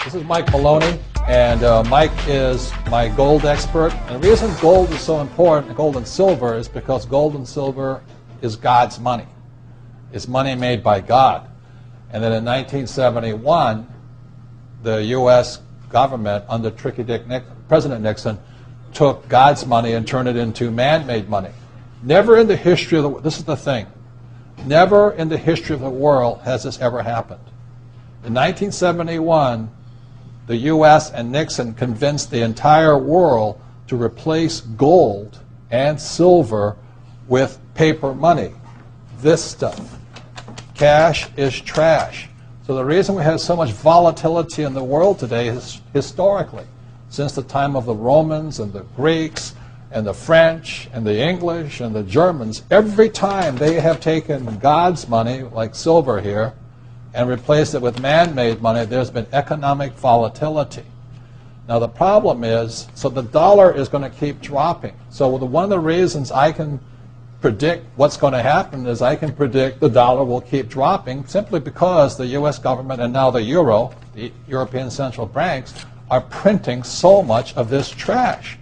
This is Mike Maloney, and Mike is my gold expert. And the reason gold is so important, gold and silver, is because gold and silver is God's money. It's money made by God. And then in 1971, the U.S. government, under President Nixon, took God's money and turned it into man-made money. Never in the history of the world, this is the thing, never in the history of the world has this ever happened. In 1971, the U.S. and Nixon convinced the entire world to replace gold and silver with paper money. This stuff. Cash is trash. So the reason we have so much volatility in the world today is historically, since the time of the Romans and the Greeks and the French and the English and the Germans, every time they have taken God's money, like silver here, and replaced it with man-made money, there's been economic volatility. Now the problem is, so the dollar is going to keep dropping. So one of the reasons I can predict what's going to happen is I can predict the dollar will keep dropping simply because the U.S. government and now the euro, the European central banks, are printing so much of this trash.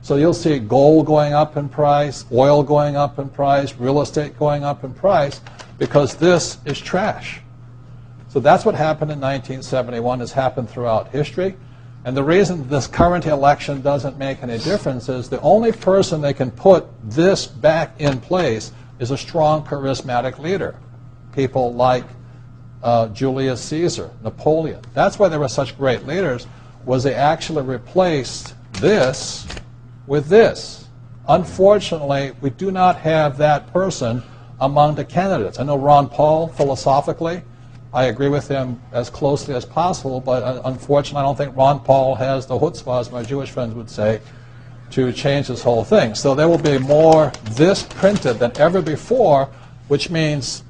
So you'll see gold going up in price, oil going up in price, real estate going up in price, because this is trash. So that's what happened in 1971, has happened throughout history. And the reason this current election doesn't make any difference is the only person they can put this back in place is a strong, charismatic leader. People like Julius Caesar, Napoleon. That's why they were such great leaders, was they actually replaced this with this. Unfortunately, we do not have that person among the candidates. I know Ron Paul, philosophically, I agree with him as closely as possible, but unfortunately I don't think Ron Paul has the chutzpah, as my Jewish friends would say, to change this whole thing. So there will be more this printed than ever before, which means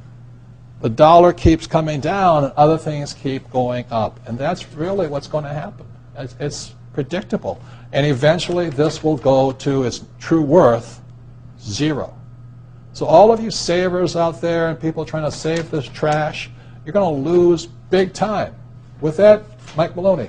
the dollar keeps coming down and other things keep going up. And that's really what's going to happen. It's predictable. And eventually this will go to its true worth, zero. So all of you savers out there and people trying to save this trash, you're going to lose big time. With that, Mike Maloney.